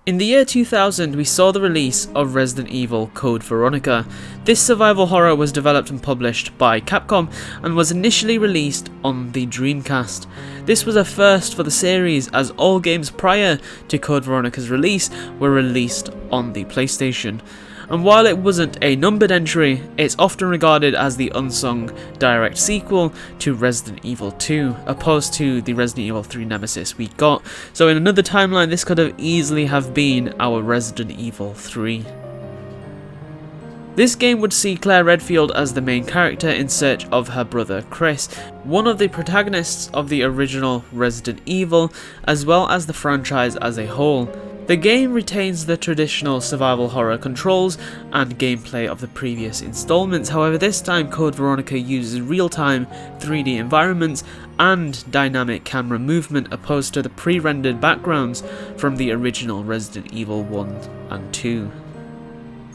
In the year 2000, we saw the release of Resident Evil Code Veronica. This survival horror was developed and published by Capcom and was initially released on the Dreamcast. This was a first for the series, as all games prior to Code Veronica's release were released on the PlayStation. And while it wasn't a numbered entry, it's often regarded as the unsung direct sequel to Resident Evil 2, opposed to the Resident Evil 3 nemesis we got. So in another timeline, this could have easily have been our Resident Evil 3. This game would see Claire Redfield as the main character in search of her brother Chris, one of the protagonists of the original Resident Evil, as well as the franchise as a whole. The game retains the traditional survival horror controls and gameplay of the previous installments, however this time Code Veronica uses real-time 3D environments and dynamic camera movement opposed to the pre-rendered backgrounds from the original Resident Evil 1 and 2.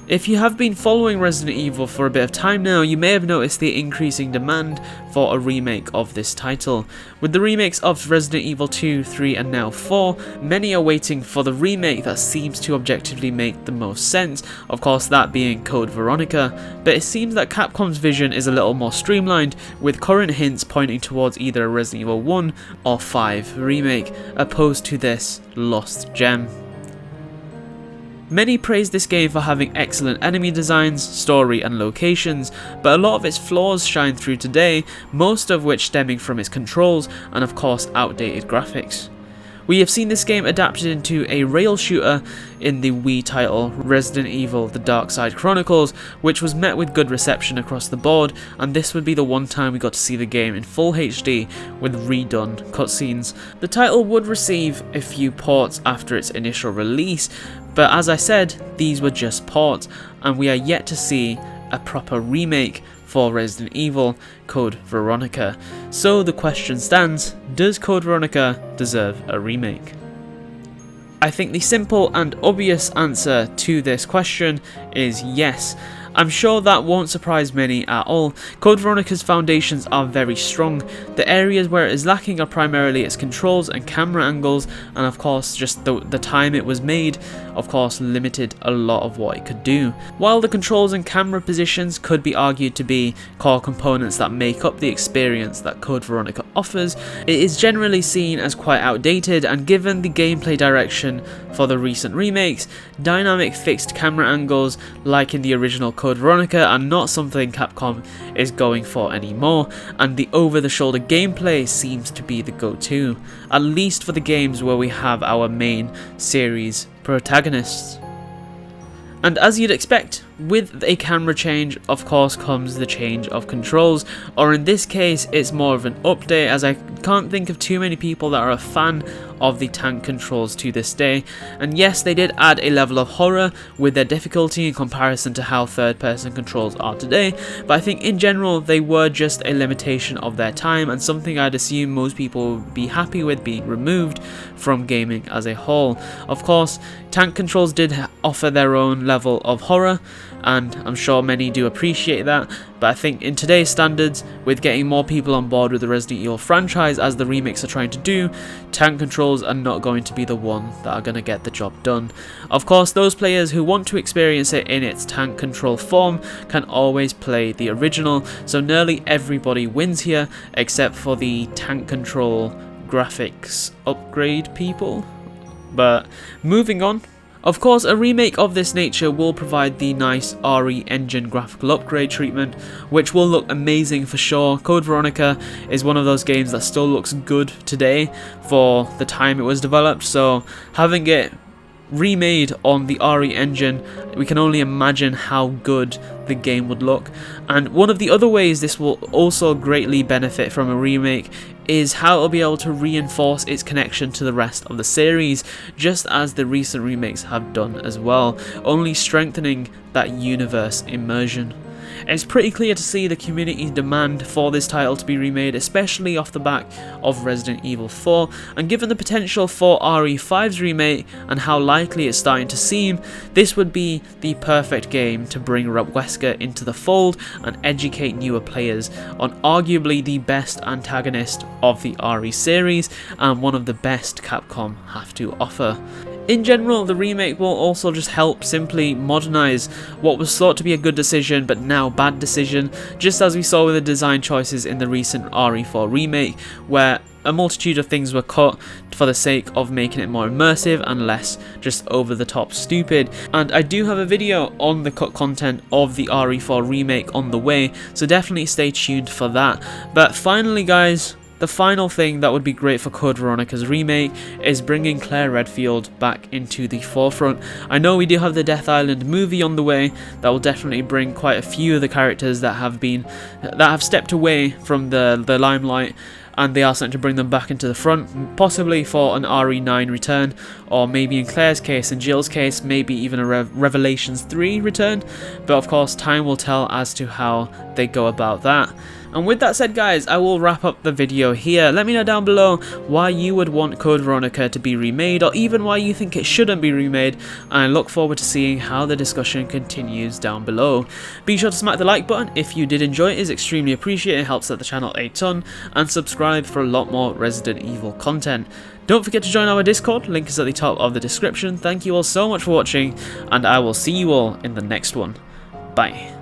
If you have been following Resident Evil for a bit of time now, you may have noticed the increasing demand for a remake of this title. With the remakes of Resident Evil 2, 3 and now 4, many are waiting for the remake that seems to objectively make the most sense, of course that being Code Veronica, but it seems that Capcom's vision is a little more streamlined, with current hints pointing towards either a Resident Evil 1 or 5 remake, opposed to this lost gem. Many praise this game for having excellent enemy designs, story and locations, but a lot of its flaws shine through today, most of which stemming from its controls and of course outdated graphics. We have seen this game adapted into a rail shooter in the Wii title Resident Evil The Dark Side Chronicles, which was met with good reception across the board, and this would be the one time we got to see the game in full HD with redone cutscenes. The title would receive a few ports after its initial release, but as I said, these were just ports, and we are yet to see a proper remake for Resident Evil Code Veronica. So the question stands, does Code Veronica deserve a remake? I think the simple and obvious answer to this question is yes. I'm sure that won't surprise many at all. Code Veronica's foundations are very strong. The areas where it is lacking are primarily its controls and camera angles, and of course just the time it was made, of course limited a lot of what it could do. While the controls and camera positions could be argued to be core components that make up the experience that Code Veronica offers, it is generally seen as quite outdated, and given the gameplay direction for the recent remakes, dynamic fixed camera angles like in the original Code Veronica are not something Capcom is going for anymore, and the over-the-shoulder gameplay seems to be the go-to, at least for the games where we have our main series protagonists. And as you'd expect, with a camera change, of course, comes the change of controls, or in this case, it's more of an update, as I can't think of too many people that are a fan of the tank controls to this day. And yes, they did add a level of horror with their difficulty in comparison to how third-person controls are today, but I think in general, they were just a limitation of their time, and something I'd assume most people would be happy with being removed from gaming as a whole. Of course, tank controls did offer their own level of horror, and I'm sure many do appreciate that, but I think in today's standards, with getting more people on board with the Resident Evil franchise as the remakes are trying to do, tank controls are not going to be the one that are going to get the job done. Of course, those players who want to experience it in its tank control form can always play the original, so nearly everybody wins here except for the tank control graphics upgrade people. But moving on. Of course, a remake of this nature will provide the nice RE engine graphical upgrade treatment, which will look amazing for sure. Code Veronica is one of those games that still looks good today for the time it was developed, so having it remade on the RE engine, we can only imagine how good the game would look. And one of the other ways this will also greatly benefit from a remake is how it'll be able to reinforce its connection to the rest of the series, just as the recent remakes have done as well, only strengthening that universe immersion. It's pretty clear to see the community's demand for this title to be remade, especially off the back of Resident Evil 4, and given the potential for RE5's remake and how likely it's starting to seem, this would be the perfect game to bring Rob Wesker into the fold and educate newer players on arguably the best antagonist of the RE series and one of the best Capcom have to offer. In general, the remake will also just help simply modernize what was thought to be a good decision but now bad decision, just as we saw with the design choices in the recent RE4 remake, where a multitude of things were cut for the sake of making it more immersive and less just over the top stupid. And I do have a video on the cut content of the RE4 remake on the way, so definitely stay tuned for that. But finally guys, the final thing that would be great for Code Veronica's remake is bringing Claire Redfield back into the forefront. I know we do have the Death Island movie on the way that will definitely bring quite a few of the characters that have stepped away from the limelight, and they are starting to bring them back into the front, possibly for an RE9 return, or maybe in Claire's case and Jill's case, maybe even a Revelations 3 return, but of course time will tell as to how they go about that. And with that said guys, I will wrap up the video here. Let me know down below why you would want Code Veronica to be remade, or even why you think it shouldn't be remade, and I look forward to seeing how the discussion continues down below. Be sure to smack the like button if you did enjoy it, is extremely appreciated, it helps out the channel a ton, and subscribe for a lot more Resident Evil content. Don't forget to join our Discord, link is at the top of the description. Thank you all so much for watching, and I will see you all in the next one. Bye.